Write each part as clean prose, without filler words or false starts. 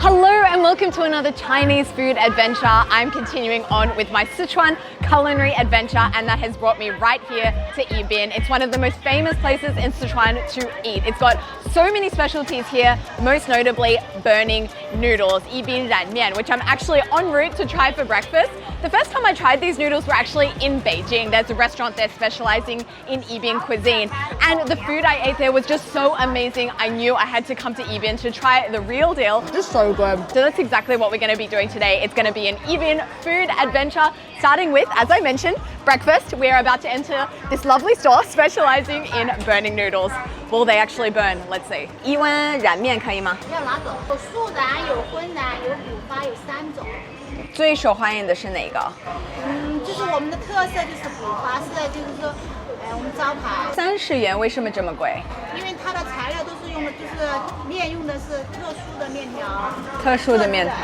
Hello and welcome to another Chinese food adventure. I'm continuing on with my Sichuan culinary adventure, and that has brought me right here to Yibin. It's one of the most famous places in Sichuan to eat. It's got so many specialties here, most notably burning noodles, Yibin mian, which I'm actually en route to try for breakfast. The first time I tried these noodles were actually in Beijing. There's a restaurant there specializing in Yibin cuisine, and the food I ate there was just so amazing. I knew I had to come to Yibin to try the real deal. Just so good. So that's exactly what we're going to be doing today. It's going to be an Yibin food adventure, starting with, as I mentioned, breakfast. We're about to enter this lovely store specializing in burning noodles. Will they actually burn? Let's see. 一碗燃面可以吗？要哪种？有素的，有荤的，有补发，有3种。最受欢迎的是哪个？就是我们的特色就是补发式，就是说，我们招牌。30元为什么这么贵？因为它的材料都是用的，就是面用的是特殊的面条。特殊的面条。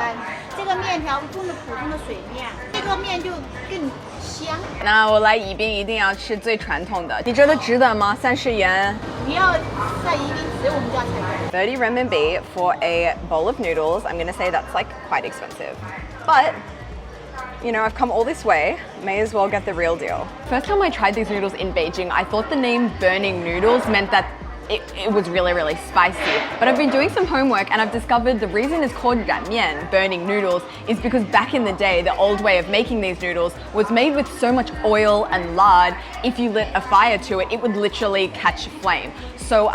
这个面条不是普通的水面，这个面就更香。那我来宜宾一定要吃最传统的，你觉得值得吗？30元。你要在宜宾只有我们家才有。30 renminbi for a bowl of noodles. I'm gonna say that's like quite expensive, but you know, I've come all this way, may as well get the real deal. First time I tried these noodles in Beijing, I thought the name burning noodles meant that it was really, really spicy. But I've been doing some homework and I've discovered the reason it's called mian, burning noodles, is because back in the day, the old way of making these noodles was made with so much oil and lard. If you lit a fire to it, it would literally catch flame. So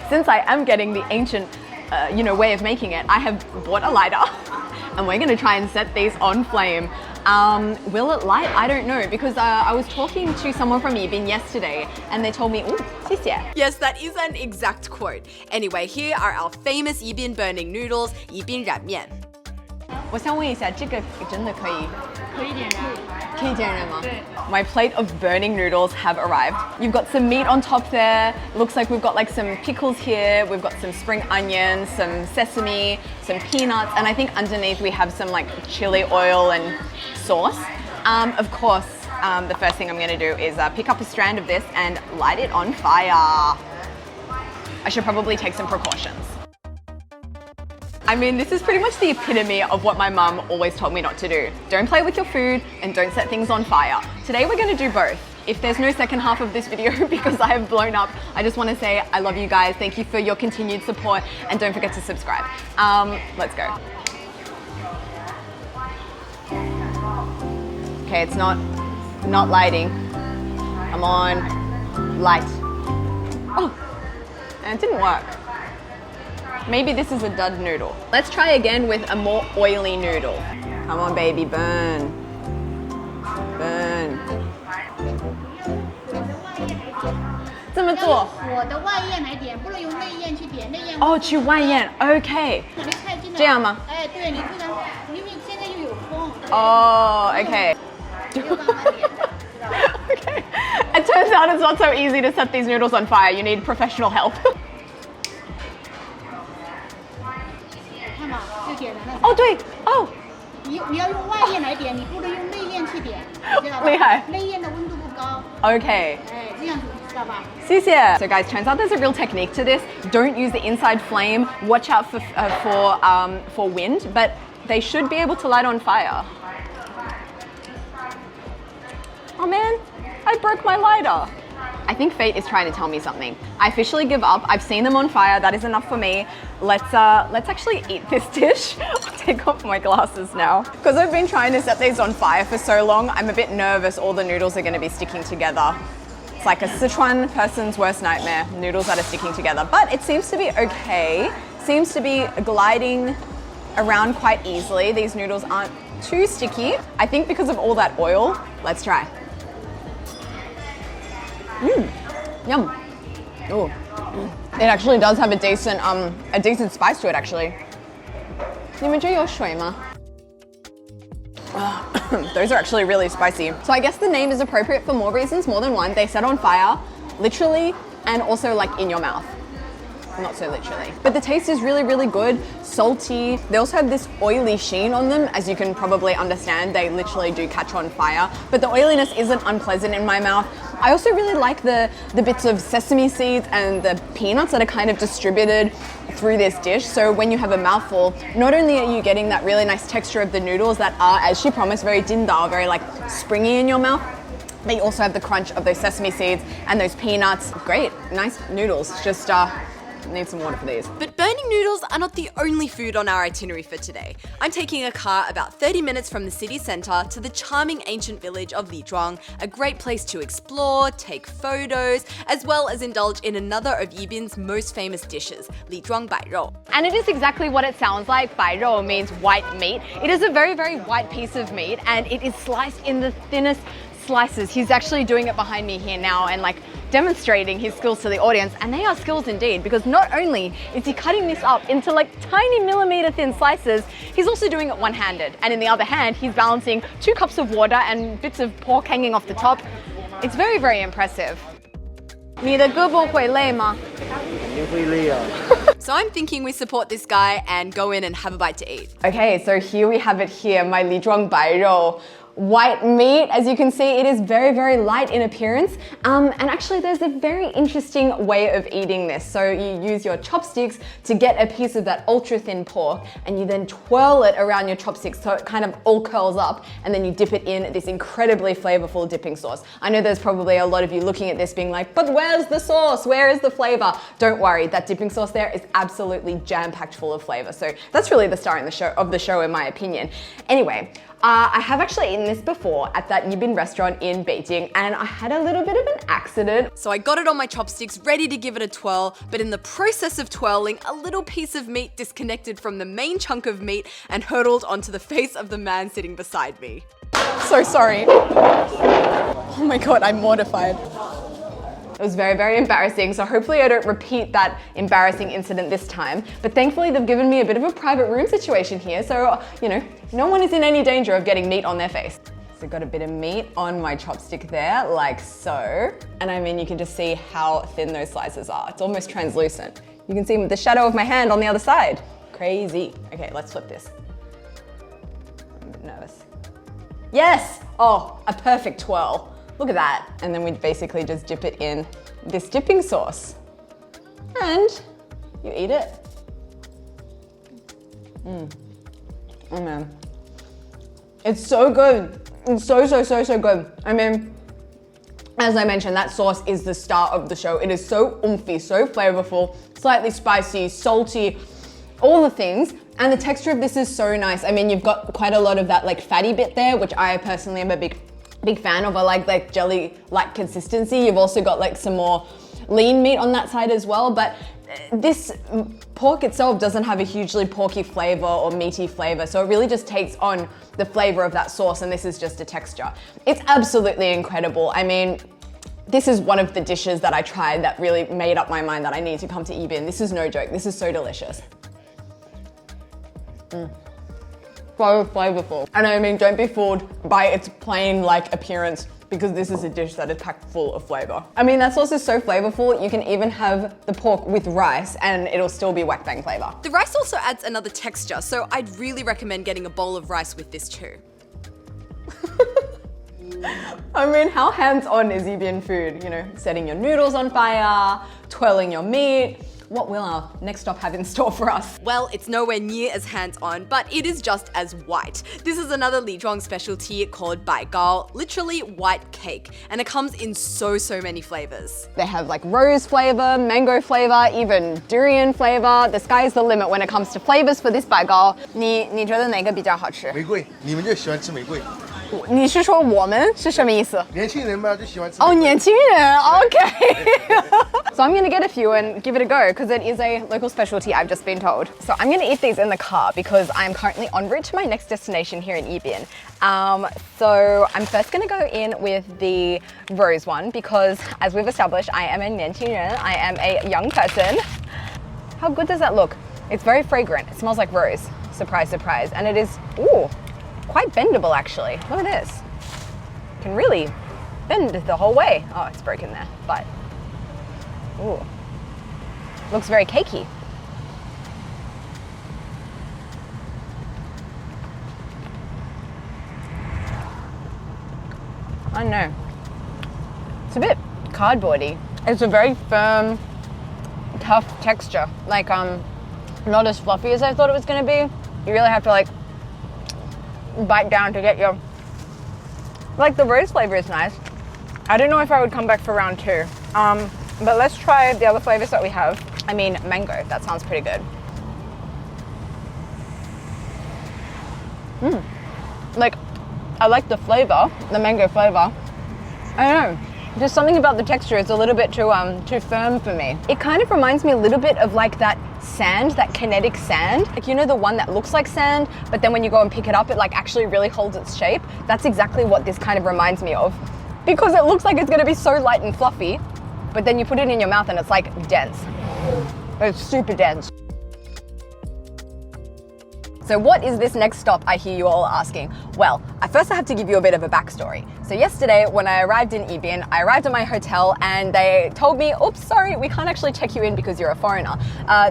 since I am getting the ancient way of making it, I have bought a lighter and we're gonna try and set these on flame. Will it light? I don't know, because I was talking to someone from Yibin yesterday and they told me, ooh, 谢谢. Yes, that is an exact quote. Anyway, here are our famous Yibin burning noodles, Yibin 燃面. 我想问一下，这个真的可以？可以点燃。可以点燃吗？对。My plate of burning noodles have arrived. You've got some meat on top there. Looks like we've got like some pickles here. We've got some spring onions, some sesame, some peanuts, and I think underneath we have some like chili oil and sauce. Of course, the first thing I'm going to do is pick up a strand of this and light it on fire. I should probably take some precautions. I mean, this is pretty much the epitome of what my mum always told me not to do. Don't play with your food and don't set things on fire. Today we're going to do both. If there's no second half of this video because I have blown up, I just want to say I love you guys. Thank you for your continued support and don't forget to subscribe. Let's go. Okay, it's not lighting. Come on, light. Oh, and it didn't work. Maybe this is a dud noodle. Let's try again with a more oily noodle. Come on, baby, burn. Burn. 这么做？火的外焰来点，不能用内焰去点，内焰。哦，去外焰 ，OK。这样吗？哎，对，你不能，因为现在又有风。哦 ，OK。Okay. It turns out it's not so easy to set these noodles on fire. You need professional help. 看嘛，就点燃了。哦，对，哦。你要用外焰来点，你不能用内焰去点，知道吧？厉害。内焰的温度不高。Okay. 哎，这样子知道吧？谢谢. So guys, turns out there's a real technique to this. Don't use the inside flame. Watch out for wind, but they should be able to light on fire. Oh man, I broke my lighter. I think fate is trying to tell me something. I officially give up. I've seen them on fire. That is enough for me. Let's actually eat this dish. I'll take off my glasses now. Because I've been trying to set these on fire for so long, I'm a bit nervous all the noodles are going to be sticking together. It's like a Sichuan person's worst nightmare, noodles that are sticking together. But it seems to be okay. Seems to be gliding around quite easily. These noodles aren't too sticky. I think because of all that oil. Let's try. Yum. Oh, it actually does have a decent spice to it actually. 你们这有水吗? Those are actually really spicy. So I guess the name is appropriate for more reasons, more than one. They set on fire, literally, and also like in your mouth. Not so literally. But the taste is really, really good, salty. They also have this oily sheen on them. As you can probably understand, they literally do catch on fire. But the oiliness isn't unpleasant in my mouth. I also really like the bits of sesame seeds and the peanuts that are kind of distributed through this dish. So when you have a mouthful, not only are you getting that really nice texture of the noodles that are, as she promised, very jindao, very like springy in your mouth, but you also have the crunch of those sesame seeds and those peanuts. Great, nice noodles. Just need some water for these. But burning noodles are not the only food on our itinerary for today. I'm taking a car about 30 minutes from the city centre to the charming ancient village of Lizhuang, a great place to explore, take photos, as well as indulge in another of Yibin's most famous dishes, Lizhuang Bairou. And it is exactly what it sounds like. Bairou means white meat. It is a very, very white piece of meat, and it is sliced in the thinnest slices. He's actually doing it behind me here now and like demonstrating his skills to the audience, and they are skills indeed, because not only is he cutting this up into like tiny millimeter thin slices, he's also doing it one-handed, and in the other hand he's balancing 2 cups of water and bits of pork hanging off the top. It's very, very impressive. 你的胳膊会累吗? So I'm thinking we support this guy and go in and have a bite to eat. Okay, so here we have it here, my Lizhuang Bairou. White meat, as you can see, it is very, very light in appearance. And actually there's a very interesting way of eating this. So you use your chopsticks to get a piece of that ultra thin pork, and you then twirl it around your chopsticks so it kind of all curls up, and then you dip it in this incredibly flavorful dipping sauce. I know there's probably a lot of you looking at this being like, but where's the sauce? Where is the flavor? Don't worry, that dipping sauce there is absolutely jam-packed full of flavor. So that's really the star of the show in my opinion. Anyway, I have actually eaten this before at that Yibin restaurant in Beijing, and I had a little bit of an accident. So I got it on my chopsticks, ready to give it a twirl, but in the process of twirling, a little piece of meat disconnected from the main chunk of meat and hurtled onto the face of the man sitting beside me. So sorry. Oh my God, I'm mortified. It was very, very embarrassing, so hopefully I don't repeat that embarrassing incident this time. But thankfully they've given me a bit of a private room situation here, so, you know, no one is in any danger of getting meat on their face. So got a bit of meat on my chopstick there, like so. And I mean, you can just see how thin those slices are. It's almost translucent. You can see the shadow of my hand on the other side. Crazy. Okay, let's flip this. I'm a bit nervous. Yes! Oh, a perfect twirl. Look at that. And then we basically just dip it in this dipping sauce. And you eat it. Oh man. It's so good. It's so good. I mean, as I mentioned, that sauce is the star of the show. It is so oomphy, so flavorful, slightly spicy, salty, all the things. And the texture of this is so nice. I mean, you've got quite a lot of that like fatty bit there, which I personally am a big fan of. I like jelly-like consistency. You've also got like some more lean meat on that side as well, but this pork itself doesn't have a hugely porky flavor or meaty flavor, so it really just takes on the flavor of that sauce, and this is just a texture. It's absolutely incredible. I mean, this is one of the dishes that I tried that really made up my mind that I need to come to Yibin. This is no joke. This is so delicious. So flavorful. And I mean, don't be fooled by its plain like appearance, because this is a dish that is packed full of flavor. I mean, that sauce is so flavorful, you can even have the pork with rice and it'll still be whack bang flavor. The rice also adds another texture, so I'd really recommend getting a bowl of rice with this too. I mean, how hands-on is Yibin food? You know, setting your noodles on fire, twirling your meat. What will our next stop have in store for us? Well, it's nowhere near as hands-on, but it is just as white. This is another Lizhuang specialty called baigao, literally white cake, and it comes in so many flavors. They have like rose flavor, mango flavor, even durian flavor. The sky is the limit when it comes to flavors for this baigao. 你觉得哪个比较好吃？玫瑰，你们就喜欢吃玫瑰。你是说我们是什么意思？年轻人嘛，就喜欢吃。哦，年轻人 ，okay. So I'm gonna get a few and give it a go because it is a local specialty, I've just been told. So I'm gonna eat these in the car because I'm currently en route to my next destination here in Yibin. So I'm first gonna go in with the rose one because, as we've established, I am a 年轻人. I am a young person. How good does that look? It's very fragrant. It smells like rose. Surprise, surprise. And it is, ooh, quite bendable actually. Look at this. You can really bend the whole way. Oh, it's broken there, but ooh, looks very cakey. I don't know. It's a bit cardboardy. It's a very firm, tough texture. Like not as fluffy as I thought it was going to be. You really have to like bite down to get your... Like the rose flavor is nice. I don't know if I would come back for round 2. But let's try the other flavors that we have. I mean, mango, that sounds pretty good. Like, I like the flavor, the mango flavor. I don't know, just something about the texture is a little bit too firm for me. It kind of reminds me a little bit of like that sand, that kinetic sand. Like, you know, the one that looks like sand, but then when you go and pick it up, it like actually really holds its shape. That's exactly what this kind of reminds me of. Because it looks like it's gonna be so light and fluffy, but then you put it in your mouth and it's like dense. It's super dense. So what is this next stop, I hear you all asking? Well, first I have to give you a bit of a backstory. So yesterday when I arrived in Yibin, I arrived at my hotel and they told me, oops, sorry, we can't actually check you in because you're a foreigner.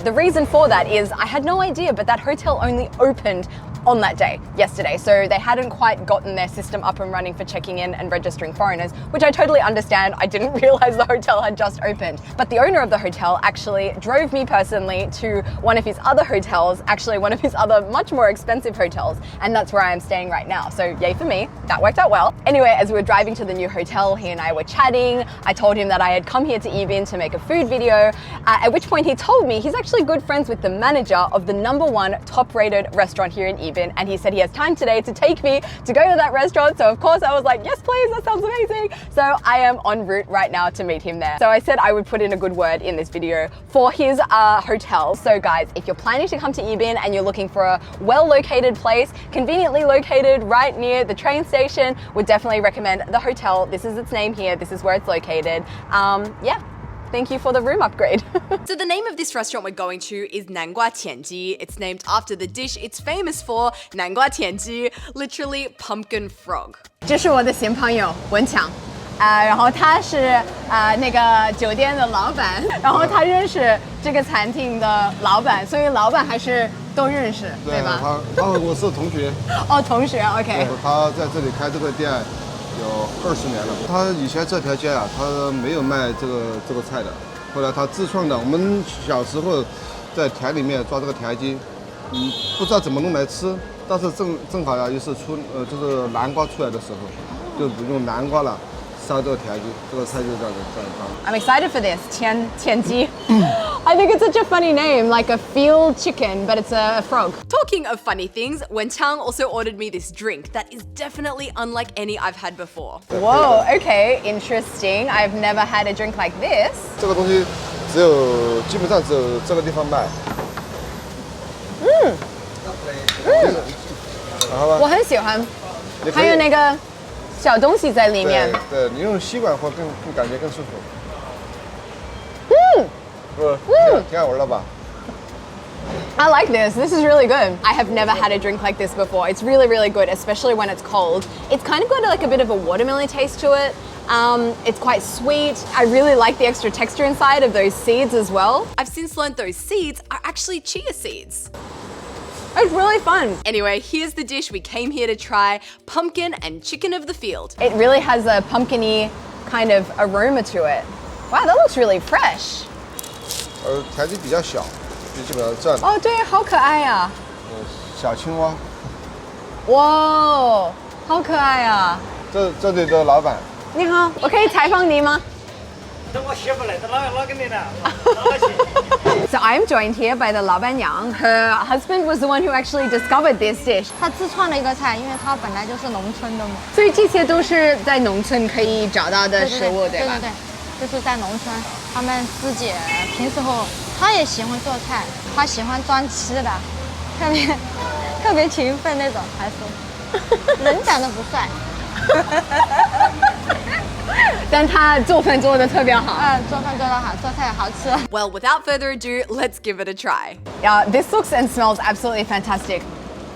The reason for that is I had no idea, but that hotel only opened on that day, yesterday. So they hadn't quite gotten their system up and running for checking in and registering foreigners, which I totally understand. I didn't realize the hotel had just opened. But the owner of the hotel actually drove me personally to one of his other hotels, actually one of his other much more expensive hotels, and that's where I am staying right now. So yay for me, that worked out well. Anyway, as we were driving to the new hotel, he and I were chatting. I told him that I had come here to Yibin to make a food video, at which point he told me he's actually good friends with the manager of the #1 top-rated restaurant here in Yibin, and he said he has time today to take me to go to that restaurant. So of course I was like, yes please, that sounds amazing. So I am en route right now to meet him there. So I said I would put in a good word in this video for his hotel. So guys, if you're planning to come to Yibin and you're looking for a well-located place, conveniently located right near the train station, would definitely recommend the hotel. This is its name here, this is where it's located. Yeah. Thank you for the room upgrade. So the name of this restaurant we're going to is Nangua Tianji. It's named after the dish it's famous for, Nangua Tianji, literally pumpkin frog. 这是我的新朋友文强，然后他是那个酒店的老板，然后他认识这个餐厅的老板，所以老板还是都认识，对吧？他和我是同学。哦，同学 ，OK。他在这里开这个店有20年了。他以前这条街啊，他没有卖这个菜的，后来他自创的。我们小时候在田里面抓这个田鸡，不知道怎么弄来吃，但是正好呀，又是就是南瓜出来的时候，就用南瓜了。 烧这个田鸡，这个菜就这样当。 I'm excited for this, Tianji. I think it's such a funny name, like a field chicken, but it's a frog. Talking of funny things, Wenchang also ordered me this drink that is definitely unlike any I've had before. Whoa, okay, interesting. I've never had a drink like this. 这个东西基本上只有这个地方卖。好吧。我很喜欢，还有那个。 小东西在里面，对，你用吸管喝更感觉更舒服。挺好玩的吧 I like this. This is really good. I have never had a drink like this before. It's really, really good, especially when it's cold. It's kind of got like a bit of a watermelon taste to it. It's quite sweet. I really like the extra texture inside of those seeds as well. I've since learned those seeds are actually chia seeds. It's really fun. Anyway, here's the dish we came here to try, pumpkin and chicken of the field. It really has a pumpkin-y kind of aroma to it. Wow, that looks really fresh. 田鸡比较小，就基本上这样。哦，对，好可爱呀！小青蛙。哇，好可爱呀！这里的老板。你好，我可以采访你吗？ So I'm joined here by the 老板娘. Her husband was the one who actually discovered this dish. 他自创了一个菜，因为他本来就是农村的嘛。所以这些都是在农村可以找到的食物，对吧？对，就是在农村，他们自己平时候他也喜欢做菜，他喜欢装吃的，特别勤奋那种，还是人长得不帅。但他做饭做得特别好。做饭做得好，做菜好吃。 Well, without further ado, let's give it a try. This looks and smells absolutely fantastic.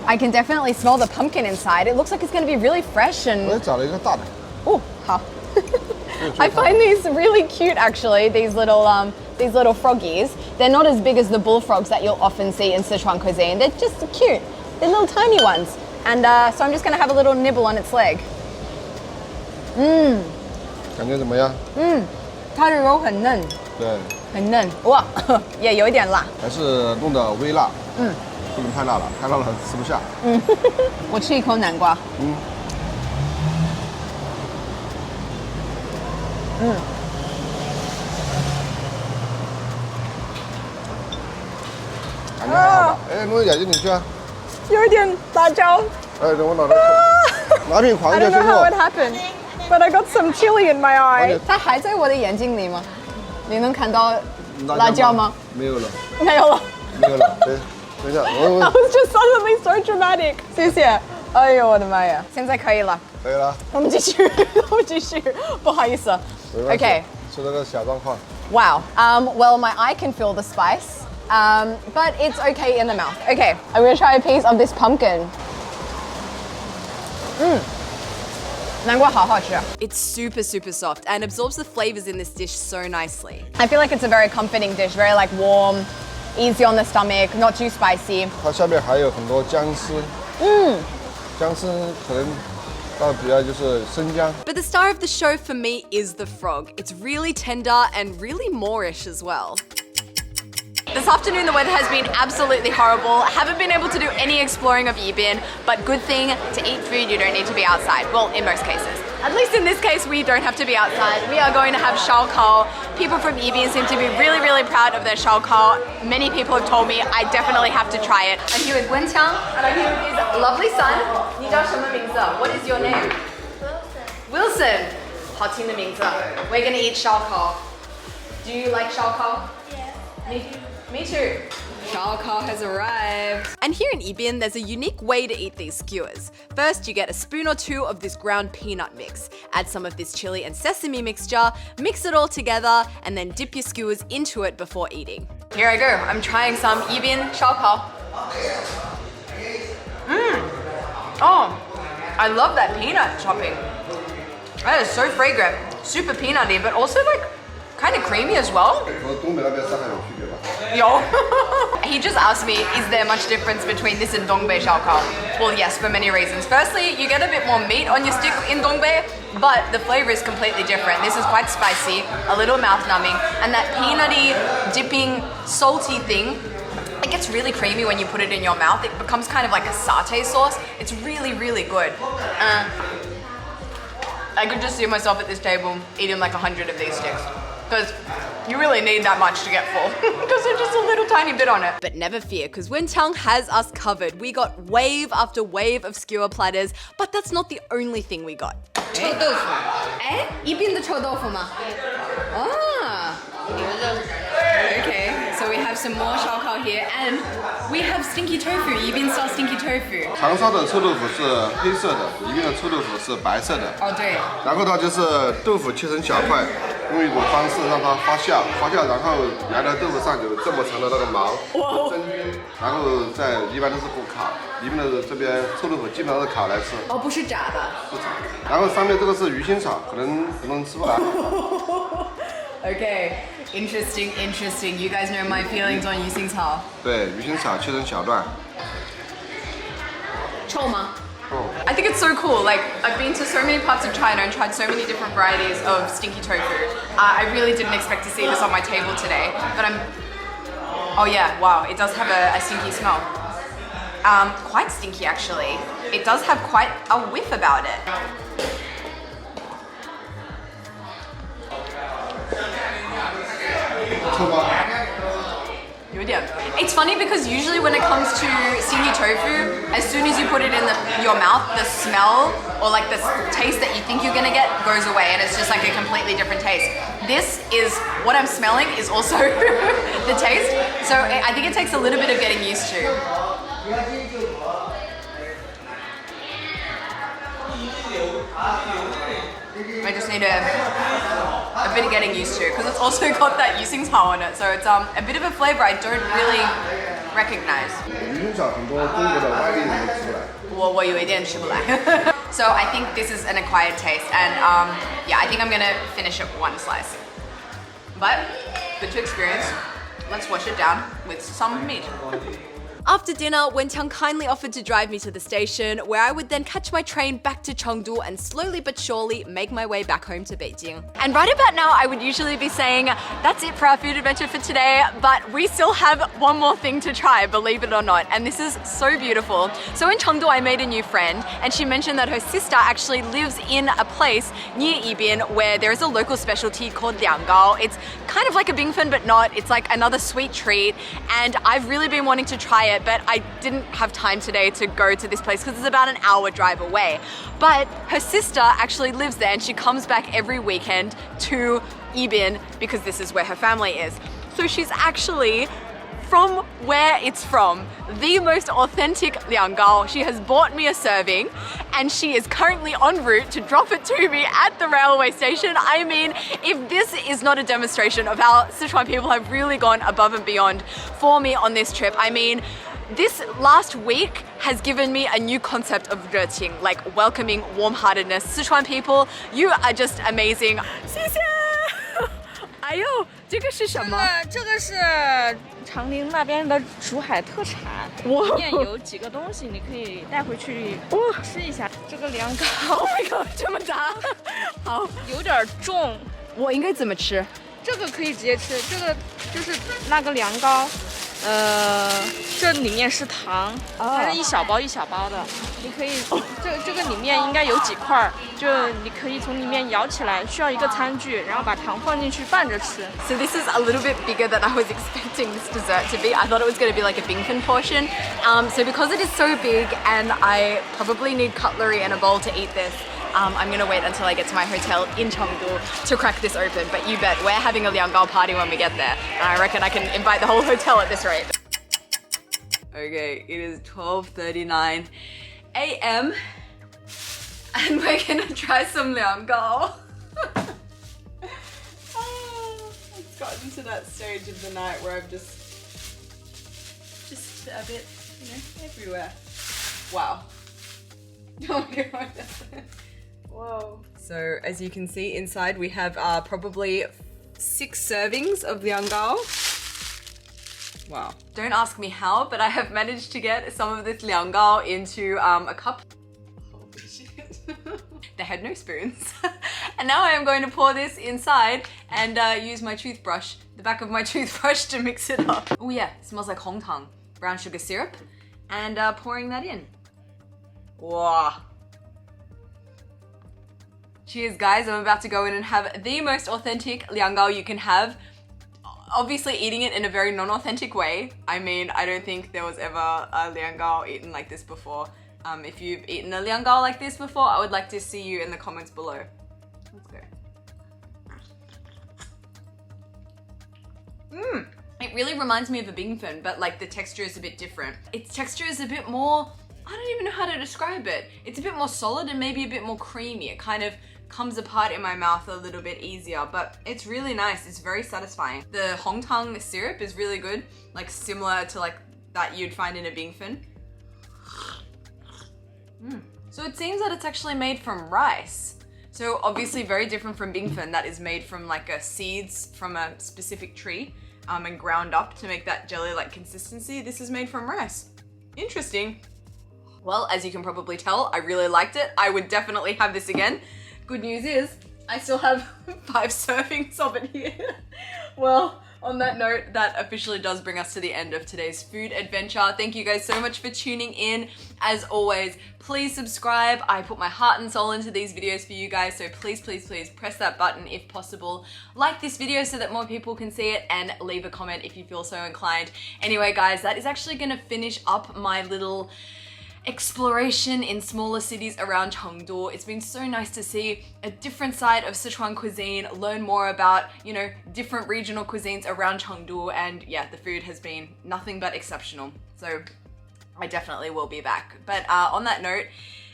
I can definitely smell the pumpkin inside. It looks like it's going to be really fresh and. 我也找了一个大的。Oh, 好。I find these really cute, actually. These little froggies. They're not as big as the bullfrogs that you'll often see in Sichuan cuisine. They're just cute. They're little tiny ones. And so I'm just going to have a little nibble on its leg. 感觉怎么样？它的肉很嫩，对，很嫩，哇，也有一点辣。还是弄的微辣，不能太辣了，太辣了吃不下。我吃一口南瓜。感觉还好吧？哎，弄点进去啊！有一点辣椒。哎，等我脑袋拿瓶黄 I 酒 don't 先 know how it 做。 happened, but I got some chili in my eye. 而且它还在我的眼睛里吗？你能看到辣椒吗？没有了，没有了。没有了。等一下，I 我 was just suddenly so dramatic. 谢谢。哎呦我的妈呀！现在可以了，可以了，我们继续，我们继续。不好意思。没关系 Okay. 吃这个小状况。 Wow. Well, my eye can feel the spice, but it's okay in the mouth. Okay, I'm gonna try a piece of this pumpkin. 南瓜好好吃。 It's super, super soft and absorbs the flavors in this dish so nicely. I feel like it's a very comforting dish, very like warm, easy on the stomach, not too spicy. 它下面还有很多姜丝。姜丝可能到比较就是生姜。 But the star of the show for me is the frog. It's really tender and really Moorish as well. This afternoon the weather has been absolutely horrible. I haven't been able to do any exploring of Yibin, but good thing to eat food you don't need to be outside. Well, in most cases. At least in this case we don't have to be outside. We are going to have xiaokao. People from Yibin seem to be really, really proud of their xiaokao. Many people have told me I definitely have to try it. I'm here with Wenqiang and I'm here with his lovely son. 你叫什么名字? What is your name? Wilson. 好听的名字. We're gonna eat xiaokao. Do you like xiaokao? Me too. Xiaokao has arrived. And here in Yibin, there's a unique way to eat these skewers. First, you get a spoon or two of this ground peanut mix. Add some of this chili and sesame mixture, mix it all together, and then dip your skewers into it before eating. Here I go. I'm trying some Yibin xiaokao. Oh, I love that peanut topping. That is so fragrant. Super peanutty, but also like kind of creamy as well. 和东北那边上海有区别吧？ Yo. He just asked me, is there much difference between this and Dongbei xiaokao? Well, yes, for many reasons. Firstly, you get a bit more meat on your stick in Dongbei, but the flavor is completely different. This is quite spicy, a little mouth-numbing, and that peanutty, dipping, salty thing, it gets really creamy when you put it in your mouth. It becomes kind of like a satay sauce. It's really, really good. I could just see myself at this table eating like 100 of these sticks. Because you really need that much to get full. Because there's just a little tiny bit on it. But never fear, because Wenqiang has us covered. We got wave after wave of skewer platters, but that's not the only thing we got. 臭豆腐。哎，宜宾的臭豆腐吗？啊。Okay, so we have some more xiaokao here, and we have stinky tofu, Yibin style stinky tofu. 长沙的臭豆腐是黑色的，宜宾的臭豆腐是白色的。哦，对。然后它就是豆腐切成小块，用一种方式让它发酵，然后来到豆腐上有这么长的那个毛，真菌，然后一般都是不烤，宜宾的这边臭豆腐基本上是烤来吃。哦，不是炸的。不炸。然后上面这个是鱼腥草，可能很多人吃不来。Okay, interesting. You guys know my feelings on 鱼腥草。对，鱼腥草切成小段。臭吗？ I think it's so cool. Like, I've been to so many parts of China and tried so many different varieties of stinky tofu. I really didn't expect to see this on my table today, but oh yeah, wow, it does have a stinky smell. Quite stinky actually. It does have quite a whiff about it. It's funny because usually when it comes to stinky tofu, as soon as you put it in your mouth, the smell or like the taste that you think you're gonna get goes away and it's just like a completely different taste. This is, what I'm smelling is also the taste. So I think it takes a little bit of getting used to. I just need a bit of getting used to because it's also got that yusing tao on it, so it's a bit of a flavor I don't really recognize. 鱼腥草很多中国的外地人都吃不来。我有一点吃不来。So I think this is an acquired taste, and yeah, I think I'm gonna finish it one slice. But good to experience. Let's wash it down with some meat. After dinner, Wentiang kindly offered to drive me to the station, where I would then catch my train back to Chengdu and slowly but surely make my way back home to Beijing. And right about now, I would usually be saying, that's it for our food adventure for today, but we still have one more thing to try, believe it or not, and this is so beautiful. So in Chengdu, I made a new friend, and she mentioned that her sister actually lives in a place near Yibin where there is a local specialty called Yangao. It's kind of like a bingfen, but not. It's like another sweet treat, and I've really been wanting to try it, but I didn't have time today to go to this place because it's about an hour drive away. But her sister actually lives there, and she comes back every weekend to Yibin because this is where her family is. So she's actually from where it's from, the most authentic Yangao. She has bought me a serving, and she is currently en route to drop it to me at the railway station. I mean, if this is not a demonstration of how Sichuan people have really gone above and beyond for me on this trip, I mean, this last week has given me a new concept of 热情, like welcoming warm-heartedness. Sichuan people, you are just amazing. 谢谢。哎呦，这个是什么？这个是长宁那边的竹海特产，里面有几个东西，你可以带回去吃一下。这个凉糕 Oh my god， 这么大，好，有点重，我应该怎么吃？这个可以直接吃，这个就是那个凉糕。这里面是糖，它是一小包一小包的，你可以，这个里面应该有几块，就你可以从里面舀起来，需要一个餐具，然后把糖放进去拌着吃。 So this is a little bit bigger than I was expecting this dessert to be. I thought it was going to be like a bingfen portion. So because it is so big and I probably need cutlery and a bowl to eat this, I'm gonna wait until I get to my hotel in Chengdu to crack this open. But you bet, we're having a Yangao party when we get there. And I reckon I can invite the whole hotel at this rate. Okay, it is 12:39 a.m. and we're gonna try some Yangao. It's gotten to that stage of the night where I'm just a bit, everywhere. Wow. Oh my god. Whoa. So as you can see inside we have probably 6 servings of Yangao. Wow. Don't ask me how, but I have managed to get some of this Yangao into a cup. Holy shit. They had no spoons. And now I am going to pour this inside and use my toothbrush, the back of my toothbrush, to mix it up. Oh yeah, it smells like hongtang, brown sugar syrup, and pouring that in. Wow. Cheers guys, I'm about to go in and have the most authentic Yangao you can have. Obviously eating it in a very non-authentic way. I mean, I don't think there was ever a Yangao eaten like this before. If you've eaten a Yangao like this before, I would like to see you in the comments below. Let's go. It really reminds me of a bingfen, but like the texture is a bit different. Its texture is a bit more, I don't even know how to describe it. It's a bit more solid and maybe a bit more creamy. It kind of comes apart in my mouth a little bit easier, but it's really nice. It's very satisfying. The hongtang syrup is really good, like similar to like that you'd find in a bingfen. So it seems that it's actually made from rice. So obviously very different from bingfen that is made from like seeds from a specific tree and ground up to make that jelly-like consistency. This is made from rice. Interesting. Well, as you can probably tell, I really liked it. I would definitely have this again. Good news is, I still have 5 servings of it here. Well, on that note, that officially does bring us to the end of today's food adventure. Thank you guys so much for tuning in. As always, please subscribe. I put my heart and soul into these videos for you guys, so please, please, please press that button if possible. Like this video so that more people can see it, and leave a comment if you feel so inclined. Anyway, guys, that is actually gonna finish up my little exploration in smaller cities around Chengdu. It's been so nice to see a different side of Sichuan cuisine, learn more about, you know, different regional cuisines around Chengdu, and yeah, the food has been nothing but exceptional. So I definitely will be back. But on that note,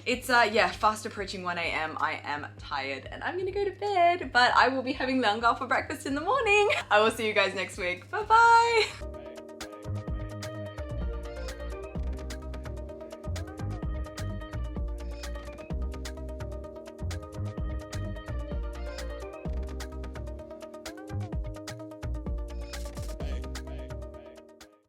it's yeah, fast approaching 1 a.m. I am tired and I'm gonna go to bed, but I will be having Yangao for breakfast in the morning. I will see you guys next week. Bye bye.